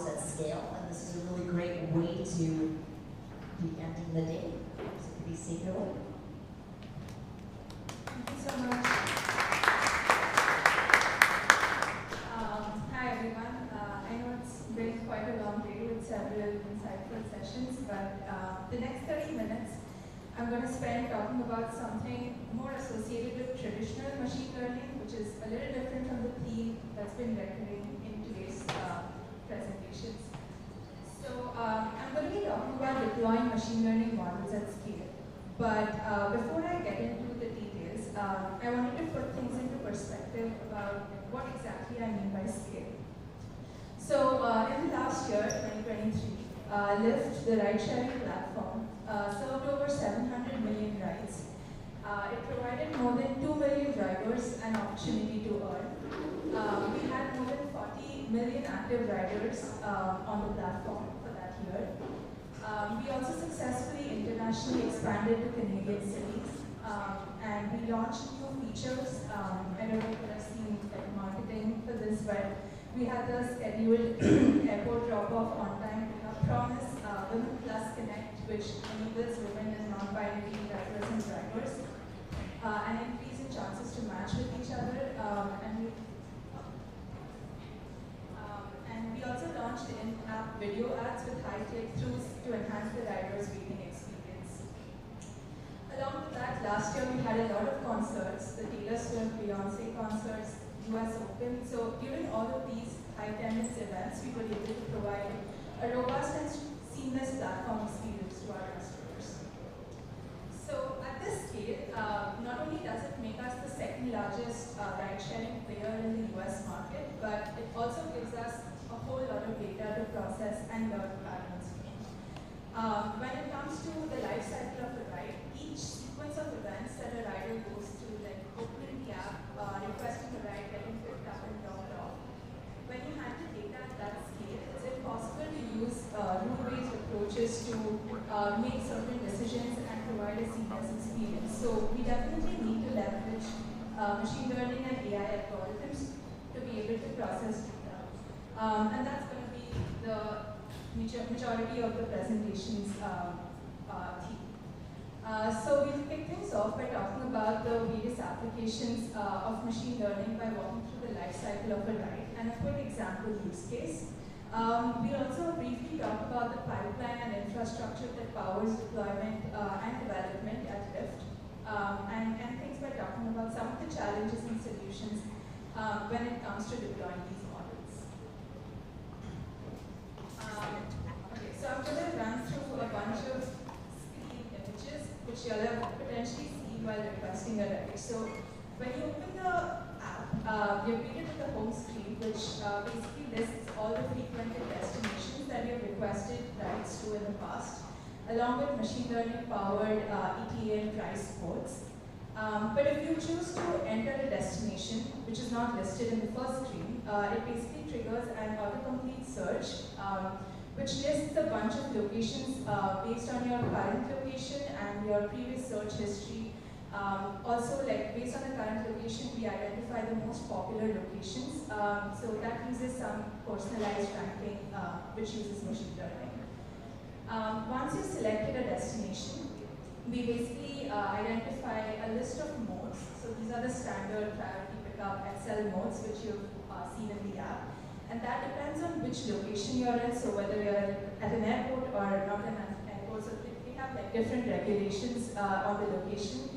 at scale, and this is a really great way to be ending the day. So please take it away. Thank you so much. Hi everyone. I know it's been quite a long day with several insightful sessions, but the next 30 minutes I'm going to spend talking about something more associated with traditional machine learning, which is a little different from the theme that's been recurring in today's presentations. So I'm going to be talking about deploying machine learning models at scale. But before I get into the details, I wanted to put things into perspective about what exactly I mean by scale. So in the last year, 2023, Lyft, the ride-sharing platform, served over 700 million rides. It provided more than 2 million drivers an opportunity to earn. We had more than 40 million active riders on the platform for that year. We also successfully internationally expanded to Canadian cities, and we launched new features. I don't know if you have seen marketing for this, but we had the scheduled airport drop-off on time pickup promise, Women Plus Connect, which enables women and non-binary drivers and drivers, and increase in chances to match with each other. And we also launched in-app video ads with high click-throughs to enhance the rider's waiting experience. Along with that, last year we had a lot of concerts, the Taylor Swift, Beyonce concerts, US Open. So during all of these high-attendance events, we were able to provide a robust and seamless platform experience to our customers. So at this scale, not only does it make us the second largest ride-sharing player in the US market, but it also gives us a whole lot of data to process and learn patterns from. When it comes to the life cycle of a ride, each sequence of events that a rider goes through, like opening the app, requesting a ride, getting picked up and dropped off, when you handle data at that scale, it's impossible to use rule-based approaches to make certain decisions and provide a seamless experience. So we definitely need to leverage machine learning and AI algorithms to be able to process data. And that's going to be the majority of the presentation's theme. So we'll kick things off by talking about the various applications of machine learning by walking through the life cycle of a ride and a quick example use case. We'll also briefly talk about the pipeline and infrastructure that powers deployment and development at Lyft, and things by talking about some of the challenges and solutions when it comes to deploying these models. Okay, so I'm going to run through a bunch of screen images which you'll have potentially seen while requesting a ride. So when you open the app, you're greeted with the home screen, which basically lists all the frequented destinations that you have requested rides to in the past, along with machine learning powered ETA and price quotes. But if you choose to enter a destination which is not listed in the first screen, it basically triggers an autocomplete search, which lists a bunch of locations based on your current location and your previous search history. Also, like based on the current location, we identify the most popular locations. So that uses some personalized ranking, which uses machine learning. Once you've selected a destination, we basically identify a list of modes. So these are the standard priority pickup XL modes, which you've seen in the app. And that depends on which location you're in, so whether you're at an airport or not at an airport. So we have like different regulations on the location.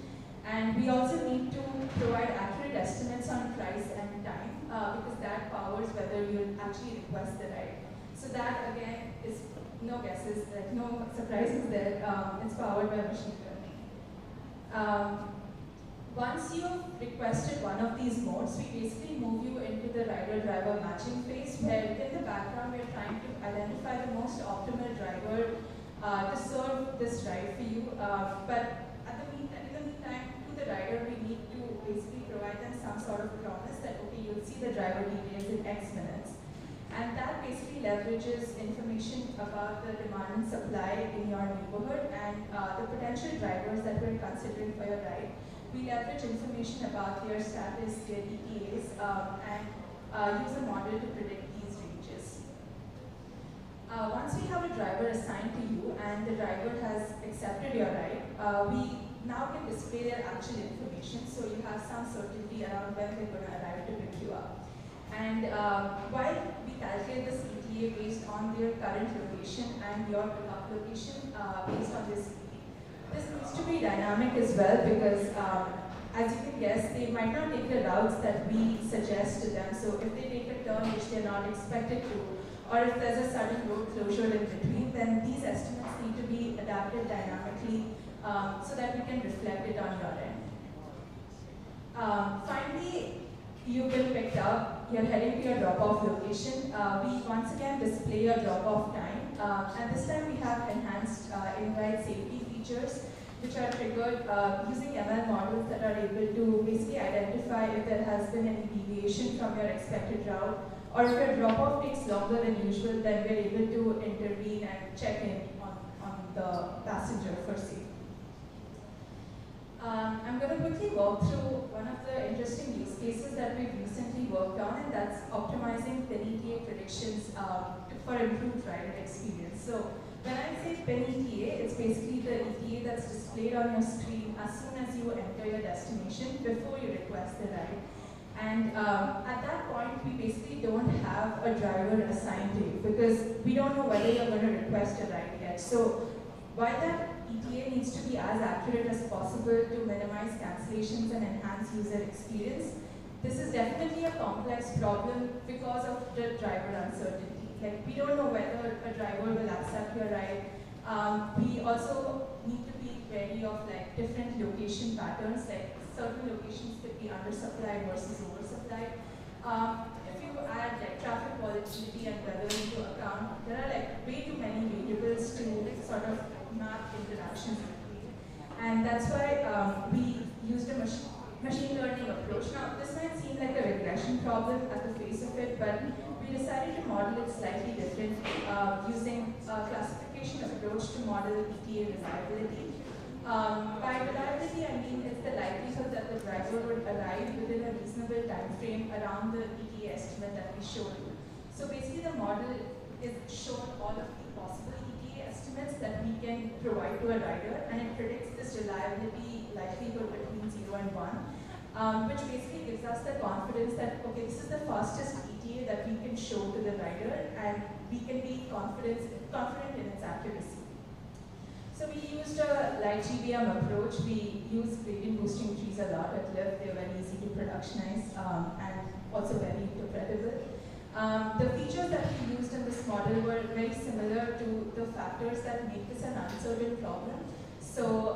And we also need to provide accurate estimates on price and time, because that powers whether you'll actually request the ride. So that again is no guesses, like no surprises there. It's powered by machine learning. Once you've requested one of these modes, we basically move you into the rider-driver matching phase, where in the background we're trying to identify the most optimal driver to serve this ride for you. But in the meantime, to the rider, we need to basically provide them some sort of promise that, okay, you'll see the driver details in X minutes. And that basically leverages information about the demand and supply in your neighborhood and the potential drivers that we're considering for your ride. We leverage information about their status, their ETAs, and use a model to predict these ranges. Once we have a driver assigned to you and the driver has accepted your ride, we now can display their actual information, so you have some certainty around when they're going to arrive to pick you up. And while we calculate this ETA based on their current location and your pickup location based on this ETA, this needs to be dynamic as well because as you can guess, they might not take the routes that we suggest to them. So if they take a turn which they're not expected to, or if there's a sudden road closure in between, then these estimates need to be adapted dynamically so that we can reflect it on your end. Finally, you've been picked up, you're heading to your drop-off location. We once again display your drop-off time, and this time we have enhanced in-ride safety features which are triggered using ML models that are able to basically identify if there has been any deviation from your expected route, or if your drop-off takes longer than usual, then we're able to intervene and check in on the passenger for safety. I'm going to quickly walk through one of the interesting use cases that we've recently worked on, and that's optimizing PIN ETA predictions for improved rider experience. So when I say PIN ETA, it's basically the ETA that's displayed on your screen as soon as you enter your destination before you request the ride. And at that point, we basically don't have a driver assigned to you because we don't know whether you're going to request a ride yet. So while that ETA needs to be as accurate as possible to minimize cancellations and enhance user experience, this is definitely a complex problem because of the driver uncertainty. Like, we don't know whether a driver will accept your ride. We also need to be wary of like different location patterns, like certain locations could be undersupplied versus oversupplied. If you add like traffic volatility and weather into account, there are like way too many variables to sort of map interactions between. And that's why we used a machine learning approach. Now, this might seem like a regression problem at the face of it, but we decided to model it slightly differently using a classification approach to model ETA reliability. By reliability, I mean it's the likelihood that the driver would arrive within a reasonable time frame around the ETA estimate that we showed you. So basically the model is shown all of the possible ETA estimates that we can provide to a rider, and it predicts this reliability likelihood between 0 and 1, which basically gives us the confidence that, okay, this is the fastest ETA that we can show to the rider, and we can be confident in its accuracy. So we used a light GBM approach. We use gradient boosting trees a lot at Lyft. They're very easy to productionize and also very interpretable. The features that we used in this model were very similar to the factors that make this an uncertain problem. So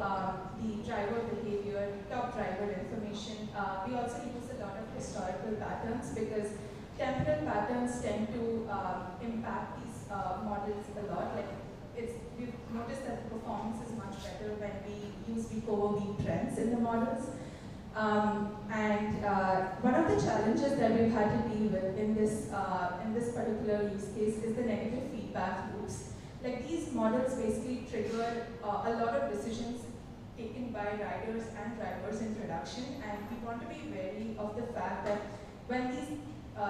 the driver behavior, top driver information. We also use a lot of historical patterns because temporal patterns tend to impact these models a lot. Like we've noticed that the performance is much better when we use week-over-week trends in the models. One of the challenges that we've had to deal with in this particular use case is the negative feedback loops. Like, these models basically trigger a lot of decisions taken by riders and drivers in production, and we want to be wary of the fact that when these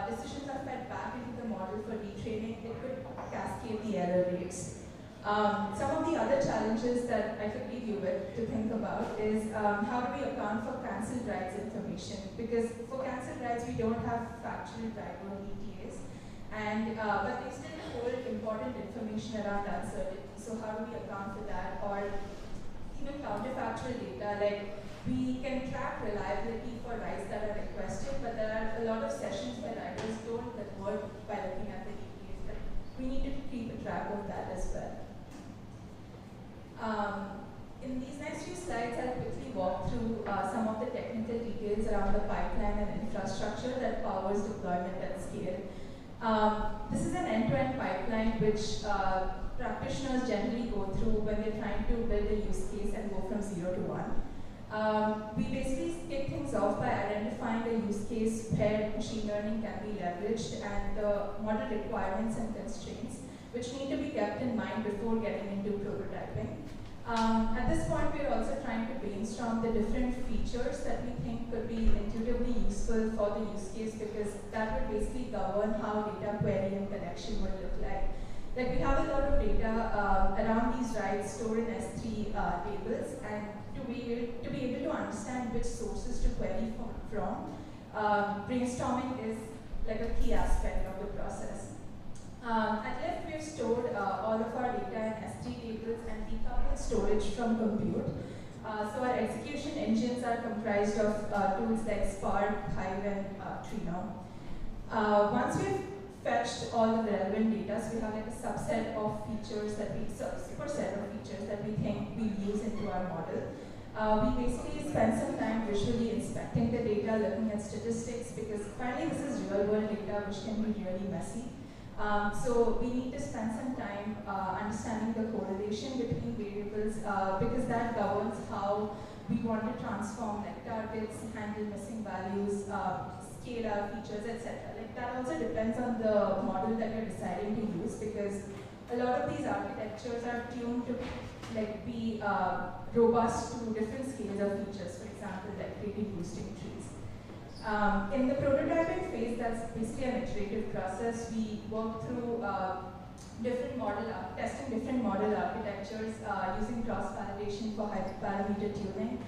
decisions are fed back into the model for retraining, it could cascade the error rates. Some of the other challenges that I could leave you with to think about is how do we account for cancelled rides information? Because for cancelled rides, we don't have factual driver ETAs, but they still hold important information around uncertainty. So how do we account for that? Or even counterfactual data, like we can track reliability for rides that are requested, but there are a lot of sessions where riders don't convert by looking at the ETAs. But we need to keep a track of that as well. In these next few slides, I'll quickly walk through some of the technical details around the pipeline and infrastructure that powers deployment at scale. This is an end-to-end pipeline which practitioners generally go through when they're trying to build a use case and go from 0 to 1. We basically kick things off by identifying the use case where machine learning can be leveraged and the model requirements and constraints, which need to be kept in mind before getting into prototyping. At this point, we're also trying to brainstorm the different features that we think could be intuitively useful for the use case, because that would basically govern how data query and collection would look like. Like we have a lot of data around these rides stored in S3 tables, and to be able to understand which sources to query from, brainstorming is like a key aspect of the process. At Lyft, we have stored all of our data in S3 tables and decoupled storage from compute. So our execution engines are comprised of tools like Spark, Hive, and Trino. Once we've fetched all the relevant data, so we have like a subset of features that superset of features that we think we use into our model. We basically spend some time visually inspecting the data, looking at statistics, because finally this is real world data which can be really messy. So we need to spend some time understanding the correlation between variables because that governs how we want to transform like targets, handle missing values, scale our features, etc. Like that also depends on the model that you're deciding to use, because a lot of these architectures are tuned to like be robust to different scales of features. For example, like creating boosting trees. In the prototyping phase, that's basically an iterative process. We work through testing different model architectures using cross-validation for hyperparameter tuning.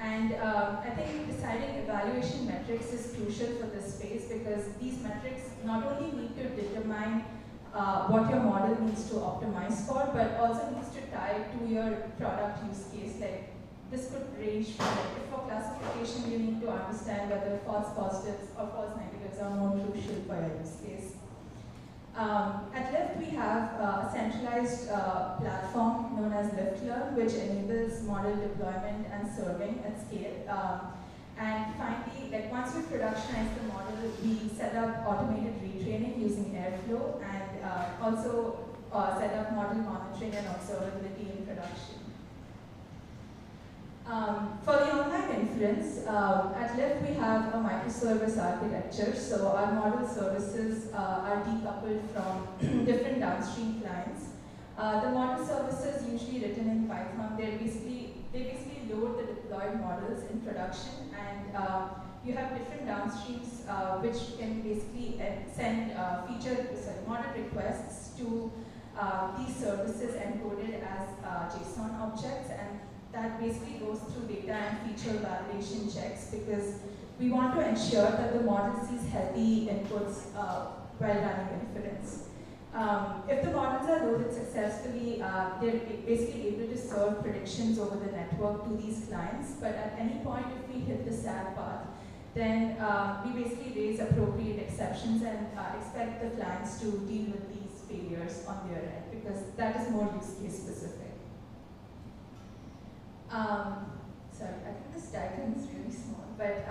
And I think deciding evaluation metrics is crucial for this phase, because these metrics not only need to determine what your model needs to optimize for, but also needs to tie to your product use case. Like this could range from, like, if for classification you need to understand whether false positives or false negatives are more crucial for your use case. At Lyft, we have a centralized platform known as Lyft Learn, which enables model deployment and serving at scale. And finally, like once we productionize the model, we set up automated retraining using Airflow, and also set up model monitoring and observability in production. For the online inference, at Lyft we have a microservice architecture, so our model services are decoupled from different downstream clients. The model services usually written in Python, they basically load the deployed models in production, and you have different downstreams which can basically send model requests to these services encoded as JSON objects, and that basically goes through data and feature validation checks, because we want to ensure that the model sees healthy inputs while running inference. If the models are loaded successfully, they're basically able to serve predictions over the network to these clients, but at any point if we hit the SAT path, then we basically raise appropriate exceptions and expect the clients to deal with these failures on their end, because that is more use case specific. Sorry, I think this diagram is really small, but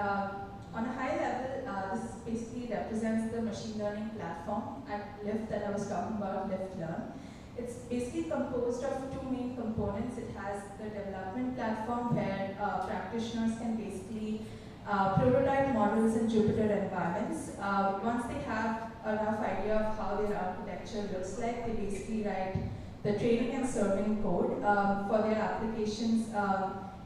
on a high level, this basically represents the machine learning platform at Lyft that I was talking about, Lyft Learn. It's basically composed of two main components. It has the development platform where practitioners can basically prototype models in Jupyter environments. Once they have a rough idea of how their architecture looks like, they basically write the training and serving code for their applications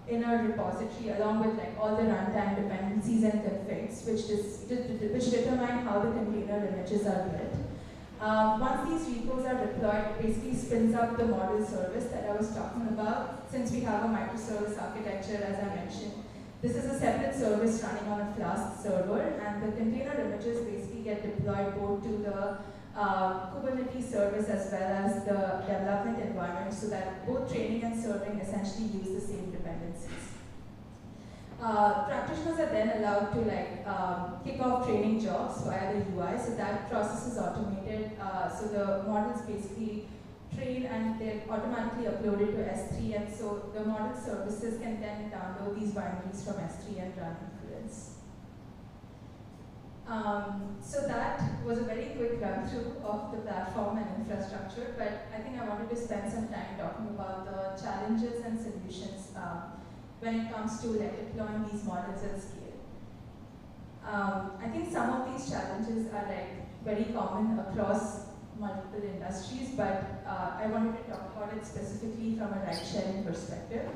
in a repository, along with like all the runtime dependencies and configs, which determine how the container images are built. Once these repos are deployed, it basically spins up the model service that I was talking about. Since we have a microservice architecture, as I mentioned, this is a separate service running on a Flask server, and the container images basically get deployed both to the Kubernetes service as well as the development environment, so that both training and serving essentially use the same dependencies. Practitioners are then allowed to kick off training jobs via the UI, so that process is automated. So the models basically train and they're automatically uploaded to S3, and so the model services can then download these binaries from S3 and run inference. So that was a very quick run through of the platform and infrastructure, but I think I wanted to spend some time talking about the challenges and solutions when it comes to deploying these models at scale. I think some of these challenges are very common across multiple industries, but I wanted to talk about it specifically from a ride-sharing perspective.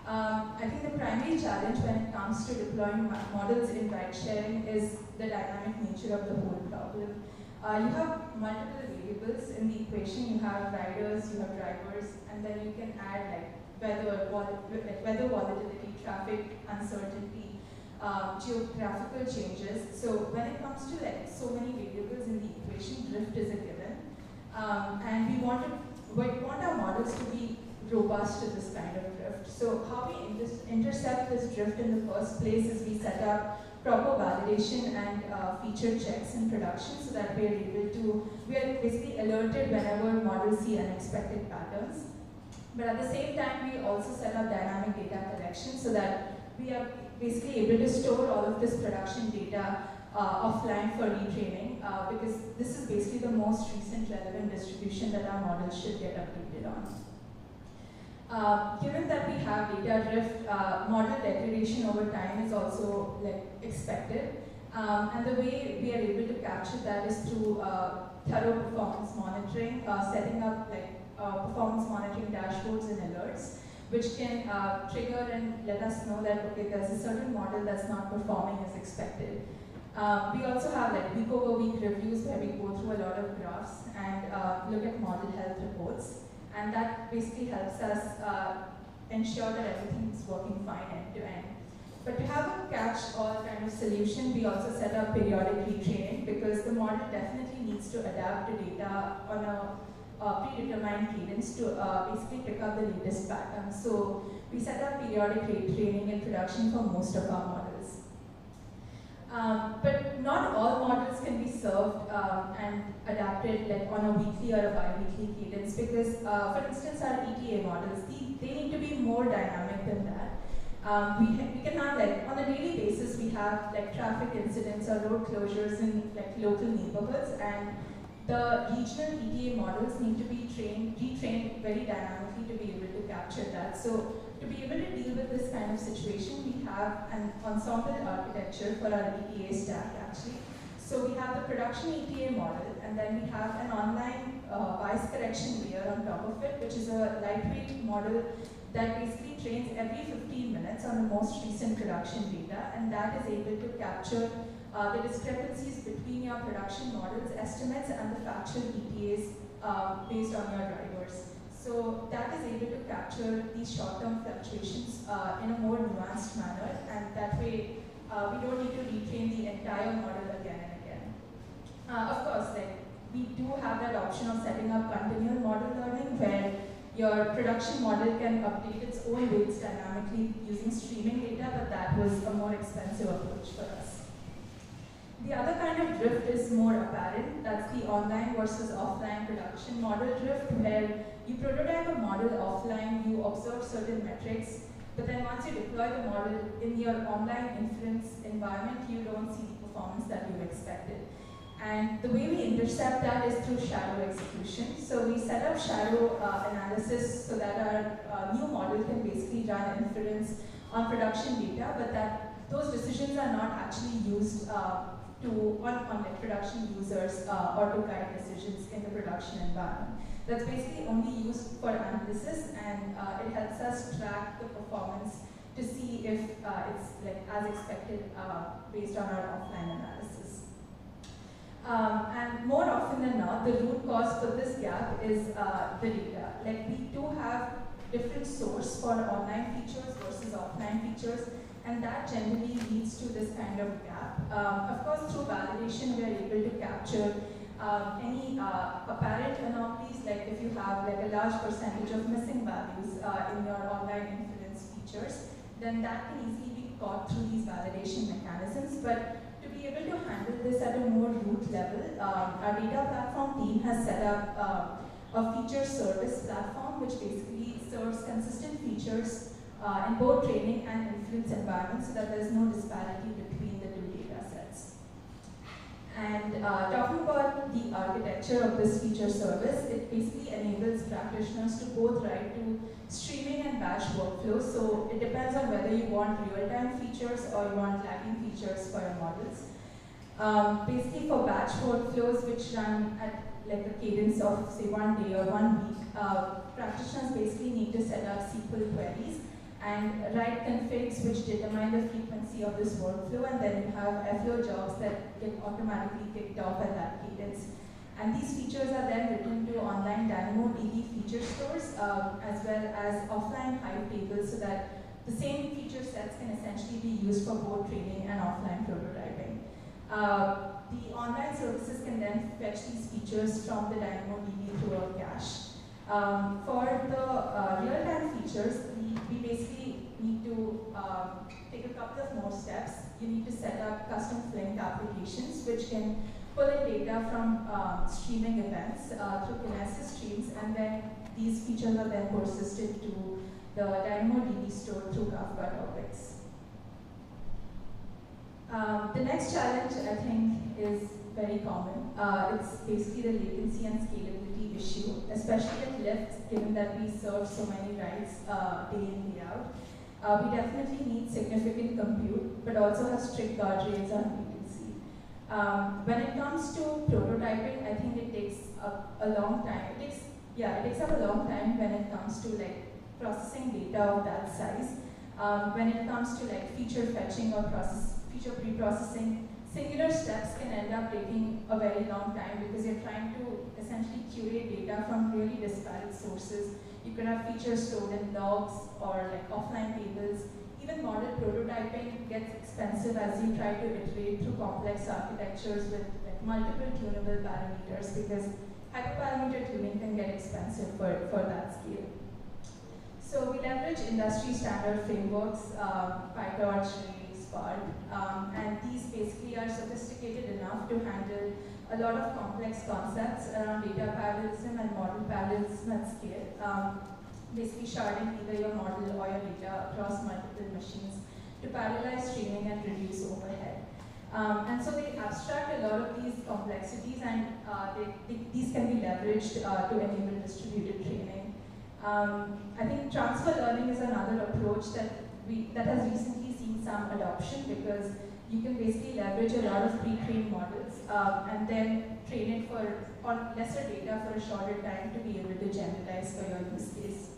I think the primary challenge when it comes to deploying models in ride-sharing is the dynamic nature of the whole problem. You have multiple variables in the equation. You have riders, you have drivers, and then you can add like weather volatility, traffic uncertainty, geographical changes. So when it comes to like so many variables in the equation, drift is a given, and we want our models to be robust to this kind of drift. So how we intercept this drift in the first place is we set up proper validation and feature checks in production so that we are basically alerted whenever models see unexpected patterns. But at the same time, we also set up dynamic data collection so that we are basically able to store all of this production data offline for retraining because this is basically the most recent relevant distribution that our models should get updated on. Given that we have data drift, model degradation over time is also like expected, and the way we are able to capture that is through thorough performance monitoring, setting up like performance monitoring dashboards and alerts, which can trigger and let us know that okay, there's a certain model that's not performing as expected. We also have like week-over-week reviews where we go through a lot of graphs and look at model health reports. And that basically helps us ensure that everything is working fine end to end. But to have a catch-all kind of solution, we also set up periodic retraining because the model definitely needs to adapt to data on a predetermined cadence to basically pick up the latest patterns. So we set up periodic retraining in production for most of our models. But not all models can be served and adapted like on a weekly or a bi-weekly cadence because, for instance, our ETA models, they need to be more dynamic than that. We can have like, on a daily basis, we have like traffic incidents or road closures in like local neighborhoods, and the regional ETA models need to be retrained very dynamically to be able to capture that. So to be able to deal with this kind of situation, we have an ensemble architecture for our ETA stack actually. So we have the production ETA model, and then we have an online bias correction layer on top of it, which is a lightweight model that basically trains every 15 minutes on the most recent production data, and that is able to capture the discrepancies between your production models estimates and the factual ETAs based on your drivers. So that is able to capture these short-term fluctuations in a more nuanced manner, and that way we don't need to retrain the entire model again and again. Of course, like we do have that option of setting up continual model learning where your production model can update its own weights dynamically using streaming data, but that was a more expensive approach for us. The other kind of drift is more apparent. That's the online versus offline production model drift, where you prototype a model offline, you observe certain metrics, but then once you deploy the model in your online inference environment, you don't see the performance that you expected. And the way we intercept that is through shadow execution. So we set up shadow analysis so that our new model can basically run inference on production data, but that those decisions are not actually used on like production users or to guide decisions in the production environment. That's basically only used for analysis, and it helps us track the performance to see if it's like as expected based on our offline analysis. And more often than not, the root cause for this gap is the data. Like we do have different source for online features versus offline features, and that generally leads to this kind of gap. Of course, through validation, we are able to capture any apparent anomalies, like if you have like a large percentage of missing values in your online inference features, then that can easily be caught through these validation mechanisms. But to be able to handle this at a more root level, our data platform team has set up a feature service platform which basically serves consistent features in both training and inference environments so that there's no disparity between the two data sets. And talking about the architecture of this feature service, it basically enables practitioners to both write to streaming and batch workflows. So it depends on whether you want real-time features or you want lagging features for your models. Basically for batch workflows which run at like a cadence of say 1 day or 1 week, practitioners basically need to set up SQL queries, and write configs which determine the frequency of this workflow, and then you have airflow jobs that get automatically kicked off at that cadence. And these features are then written to online DynamoDB feature stores as well as offline Hive tables, so that the same feature sets can essentially be used for both training and offline prototyping. The online services can then fetch these features from the DynamoDB through a cache. For the real-time features, we basically need to take a couple of more steps. You need to set up custom Flink applications which can pull in data from streaming events through Kinesis streams, and then these features are then persisted to the DynamoDB store through Kafka topics. The next challenge, I think, is very common. It's basically the latency and scalability issue, especially at Lyft, given that we serve so many rides day in, day out. We definitely need significant compute, but also have strict guardrails on latency. When it comes to prototyping, I think it takes a long time. It takes up a long time when it comes to like processing data of that size. When it comes to like feature fetching or feature pre-processing, singular steps can end up taking a very long time because you're trying to essentially curate data from really disparate sources. You could have features stored in logs or like offline tables. Even model prototyping gets expensive as you try to iterate through complex architectures with like multiple tunable parameters, because hyperparameter tuning can get expensive for that scale. So we leverage industry standard frameworks, PyTorch, Spark, and these basically are sophisticated enough to handle a lot of complex concepts around data parallelism and model parallelism at scale. Basically sharding either your model or your data across multiple machines to parallelize streaming and reduce overhead. And so they abstract a lot of these complexities, and these can be leveraged to enable distributed training. I think transfer learning is another approach that has recently seen some adoption, because you can basically leverage a lot of pre-trained models and then train it on lesser data for a shorter time to be able to generalize for your use case.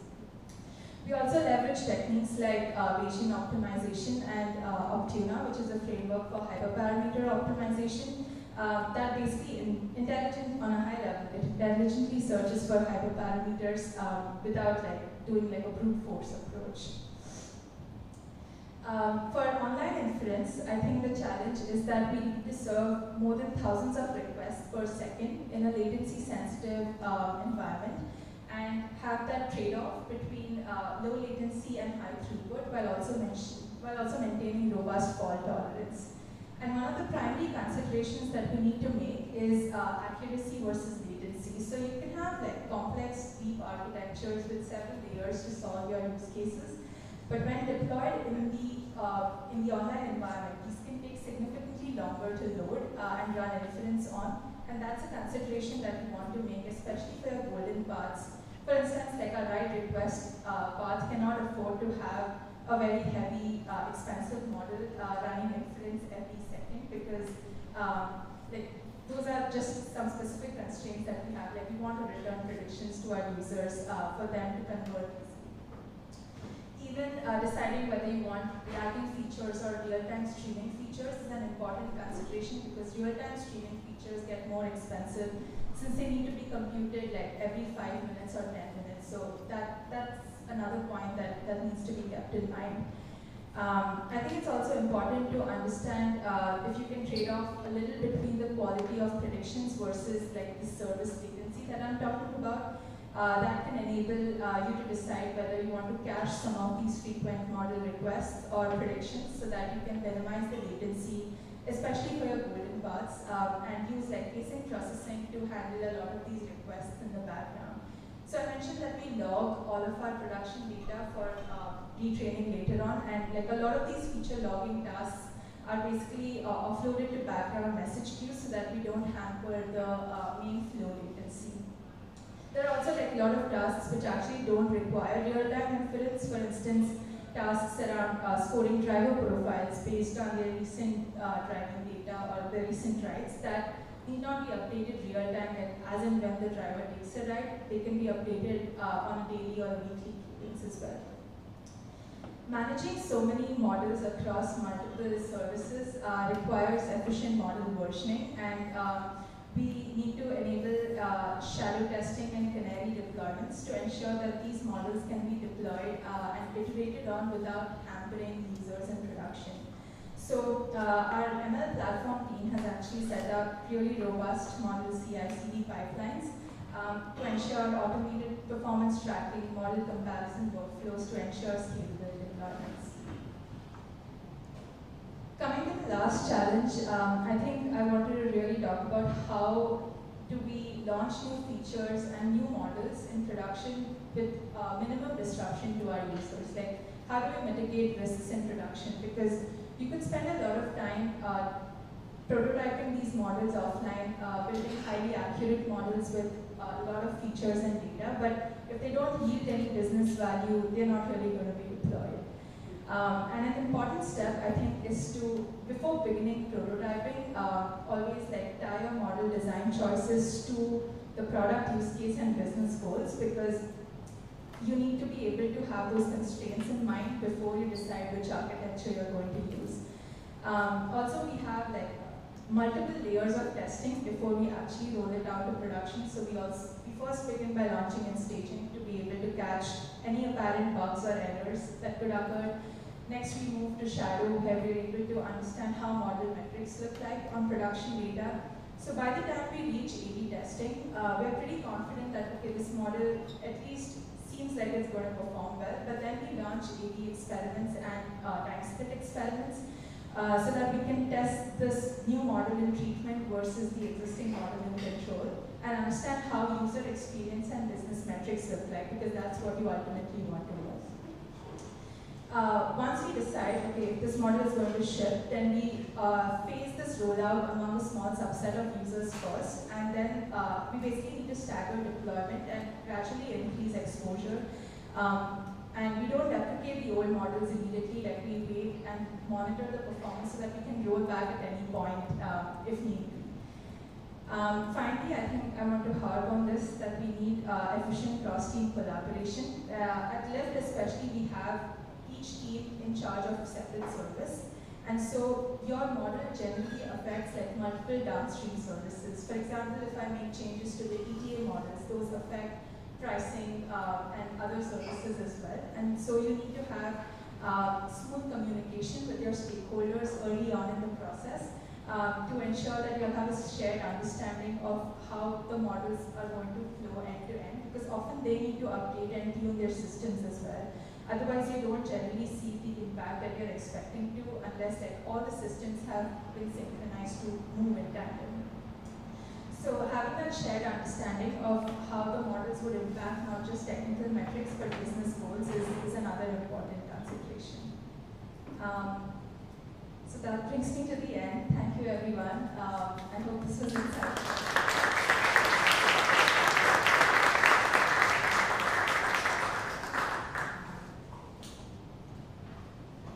We also leverage techniques like Bayesian optimization and Optuna, which is a framework for hyperparameter optimization that basically, on a high level, it intelligently searches for hyperparameters without like doing like a brute force approach. For online inference, I think the challenge is that we need to serve more than thousands of requests per second in a latency-sensitive environment, and have that trade-off between low latency and high throughput while also maintaining robust fault tolerance. And one of the primary considerations that we need to make is accuracy versus latency. So you can have like complex, deep architectures with several layers to solve your use cases, but when deployed in the online environment, these can take significantly longer to load and run inference on, and that's a consideration that we want to make, especially for your golden paths. For instance, like a write request path cannot afford to have a very heavy, expensive model running inference every second, because like those are just some specific constraints that we have. Like we want to return predictions to our users for them to convert. Even deciding whether you want lagging features or real-time streaming features is an important consideration, because real-time streaming features get more expensive since they need to be computed like every 5 minutes or 10 minutes. So that's another point that needs to be kept in mind. I think it's also important to understand if you can trade off a little between the quality of predictions versus like the service latency that I'm talking about. That can enable you to decide whether you want to cache some of these frequent model requests or predictions, so that you can minimize the latency, especially for your golden paths, and use like async processing to handle a lot of these requests in the background. So I mentioned that we log all of our production data for retraining later on, and like a lot of these feature logging tasks are basically offloaded to background message queues so that we don't hamper the main flow latency. There are also like a lot of tasks which actually don't require real-time inference. For instance, tasks around scoring driver profiles based on their recent driving data or the recent rides that need not be updated real-time, as in when the driver takes a ride. They can be updated on a daily or weekly cadence as well. Managing so many models across multiple services requires efficient model versioning, and we need to enable shadow testing and canary deployments to ensure that these models can be deployed and iterated on without hampering users in production. So our ML platform team has actually set up really robust model CI/CD pipelines to ensure automated performance tracking, model comparison workflows to ensure scalable deployments. Coming to the last challenge, I think I wanted to really talk about how do we launch new features and new models in production with minimum disruption to our users. Like, how do we mitigate risks in production? Because you could spend a lot of time prototyping these models offline, building highly accurate models with a lot of features and data, but if they don't yield any business value, they're not really going to be deployed. And an important step, I think, is to, before beginning prototyping, always tie your model design choices to the product use case and business goals, because you need to be able to have those constraints in mind before you decide which architecture you're going to use. Also, we have multiple layers of testing before we actually roll it out to production. So we first begin by launching and staging to be able to catch any apparent bugs or errors that could occur. Next, we move to shadow, where we're able to understand how model metrics look like on production data. So by the time we reach A/B testing, we're pretty confident that, okay, this model at least seems like it's going to perform well, but then we launch A/B experiments and time split experiments so that we can test this new model in treatment versus the existing model in control and understand how user experience and business metrics look like, because that's what you ultimately want to do. Once we decide, okay, if this model is going to ship, then we phase this rollout among a small subset of users first, and then we basically need to stagger deployment and gradually increase exposure. And we don't deprecate the old models immediately, we wait and monitor the performance so that we can roll back at any point if need be. Finally, I think I want to harp on this, that we need efficient cross-team collaboration. At Lyft especially, we have each team in charge of a separate service. And so your model generally affects multiple downstream services. For example, if I make changes to the ETA models, those affect pricing and other services as well. And so you need to have smooth communication with your stakeholders early on in the process to ensure that you have a shared understanding of how the models are going to flow end to end, because often they need to update and tune their systems as well. Otherwise, you don't generally see the impact that you're expecting to unless all the systems have been synchronized to move in tandem. So having that shared understanding of how the models would impact not just technical metrics but business goals